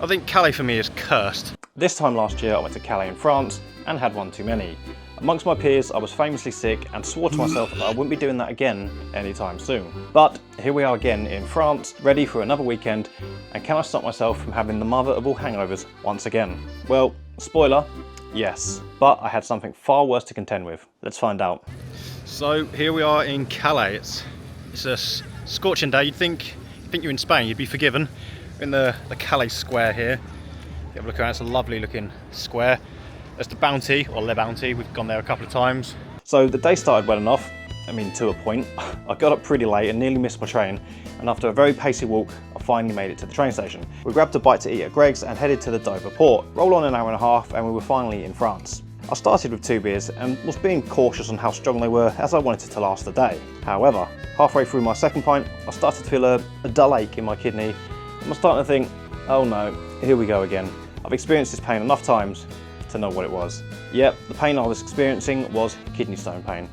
I think Calais for me is cursed. This time last year I went to Calais in France and had one too many. Amongst my peers I was famously sick and swore to myself that I wouldn't be doing that again anytime soon. But here we are again in France, ready for another weekend, and can I stop myself from having the mother of all hangovers once again? Well, spoiler, yes, but I had something far worse to contend with. Let's find out. So here we are in Calais. It's a scorching day. You'd think you're in Spain, you'd be forgiven. We're in the Calais square here. Have a look around, it's a lovely looking square. There's the Bounty, or Le Bounty, we've gone there a couple of times. So the day started well enough, I mean to a point. I got up pretty late and nearly missed my train, and after a very pacey walk, I finally made it to the train station. We grabbed a bite to eat at Greg's and headed to the Dover port. Roll on an hour and a half and we were finally in France. I started with 2 beers and was being cautious on how strong they were as I wanted it to last the day. However, halfway through my second pint, I started to feel a dull ache in my kidney. I'm starting to think, oh no, here we go again. I've experienced this pain enough times to know what it was. Yep, the pain I was experiencing was kidney stone pain.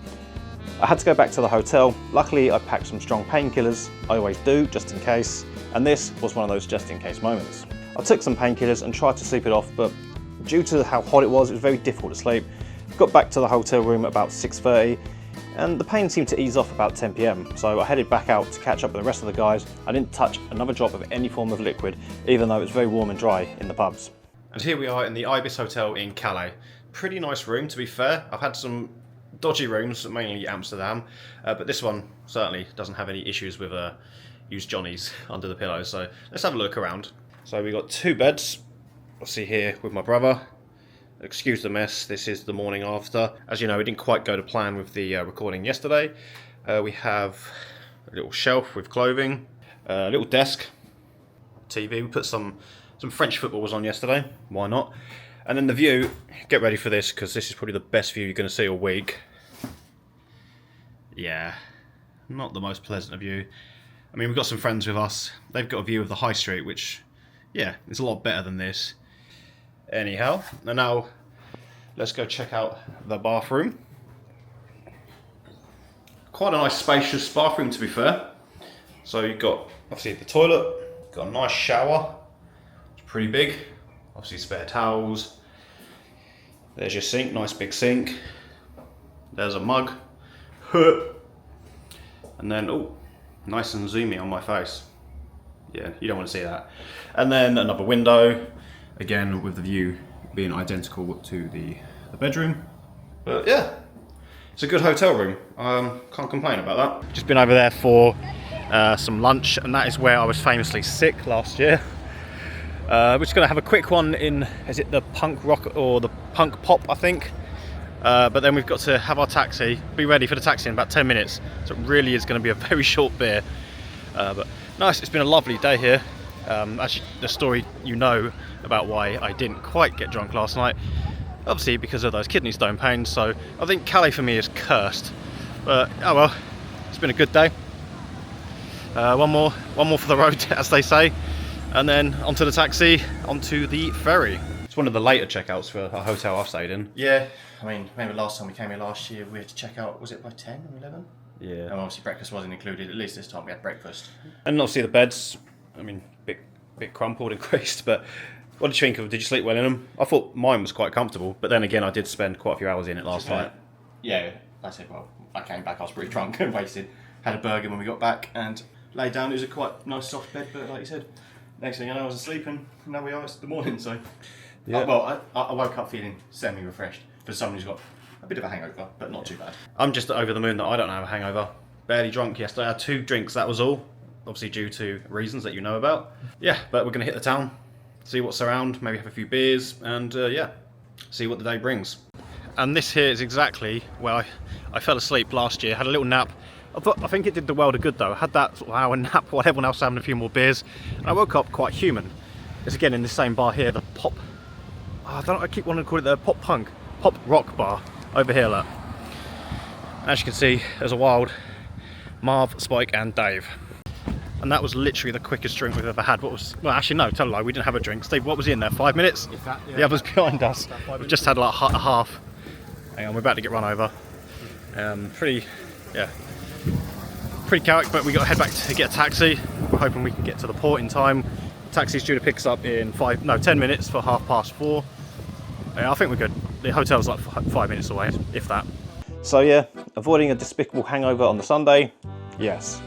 I had to go back to the hotel. Luckily, I packed some strong painkillers. I always do, just in case. And this was one of those just in case moments. I took some painkillers and tried to sleep it off, but due to how hot it was very difficult to sleep. Got back to the hotel room at about 6:30. And the pain seemed to ease off about 10 PM, so I headed back out to catch up with the rest of the guys. I didn't touch another drop of any form of liquid, even though it was very warm and dry in the pubs. And here we are in the Ibis Hotel in Calais. Pretty nice room, to be fair. I've had some dodgy rooms, mainly Amsterdam, but this one certainly doesn't have any issues with used Johnnies under the pillows, so let's have a look around. So we've got 2 beds, I'll see here with my brother. Excuse the mess, this is the morning after. As you know, we didn't quite go to plan with the recording yesterday. We have a little shelf with clothing, a little desk, TV. We put some French footballs on yesterday, why not? And then the view, get ready for this because this is probably the best view you're going to see all week. Yeah, not the most pleasant view. I mean, we've got some friends with us. They've got a view of the high street, which, yeah, is a lot better than this. Anyhow, and now let's go check out the bathroom. Quite a nice spacious bathroom, to be fair. So you've got obviously the toilet, got a nice shower, it's pretty big, obviously spare towels. There's your sink, nice big sink. There's a mug. And then, oh, nice and zoomy on my face. Yeah, you don't want to see that. And then another window. Again, with the view being identical to the bedroom. But yeah, it's a good hotel room. Can't complain about that. Just been over there for some lunch, and that is where I was famously sick last year. We're just going to have a quick one in, is it the punk rock or the punk pop, I think. But then we've got to have our taxi, be ready for the taxi in about 10 minutes. So it really is going to be a very short beer. But nice, it's been a lovely day here. Actually, the story you know about why I didn't quite get drunk last night, obviously because of those kidney stone pains. So I think Calais for me is cursed, but oh well, it's been a good day. One more for the road, as they say, and then onto the taxi, onto the ferry. It's one of the later checkouts for a hotel I've stayed in. Yeah, I mean, remember last time we came here last year, we had to check out, was it by 10 or 11? Yeah. And obviously breakfast wasn't included. At least this time we had breakfast. And obviously the beds, I mean, bit crumpled and creased, but what did you think of? Did you sleep well in them? I thought mine was quite comfortable, but then again, I did spend quite a few hours in it last night. Yeah, I said, well, I came back, I was pretty drunk and wasted. Had a burger when we got back and laid down. It was a quite nice soft bed, but like you said, next thing I know, I was asleep, and now we are, it's the morning, so. Yeah. I woke up feeling semi-refreshed for someone who's got a bit of a hangover, but not too bad. I'm just over the moon that I don't have a hangover. Barely drunk yesterday, I had 2 drinks, that was all. Obviously due to reasons that you know about. Yeah, but we're going to hit the town, see what's around, maybe have a few beers, and yeah, see what the day brings. And this here is exactly where I fell asleep last year, had a little nap. I think it did the world of good though. I had that sort of hour nap while everyone else was having a few more beers, and I woke up quite human. It's again in this same bar here, the pop, I keep wanting to call it the pop rock bar over here, look. As you can see, there's a wild Marv, Spike and Dave. And that was literally the quickest drink we've ever had. Well, actually no, tell a lie, we didn't have a drink. Steve, what was in there, 5 minutes? Yeah, the others behind us. We've just had like a half. Hang on, we're about to get run over. Pretty chaotic, but we got to head back to get a taxi. We're hoping we can get to the port in time Taxi's due to pick us up in 10 minutes for 4:30. Yeah, I think we're good. The hotel's like 5 minutes away, if that. So yeah, avoiding a despicable hangover on the Sunday, yes.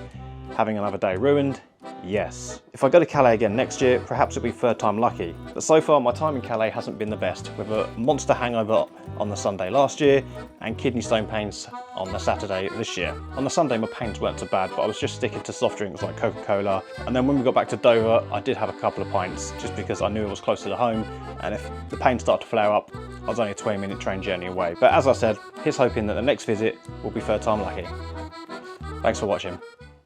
Having another day ruined, yes. If I go to Calais again next year, perhaps it'll be third time lucky. But so far, my time in Calais hasn't been the best, with a monster hangover on the Sunday last year and kidney stone pains on the Saturday this year. On the Sunday, my pains weren't so bad, but I was just sticking to soft drinks like Coca-Cola. And then when we got back to Dover, I did have a couple of pints just because I knew it was closer to home. And if the pain started to flare up, I was only a 20-minute train journey away. But as I said, here's hoping that the next visit will be third time lucky. Thanks for watching.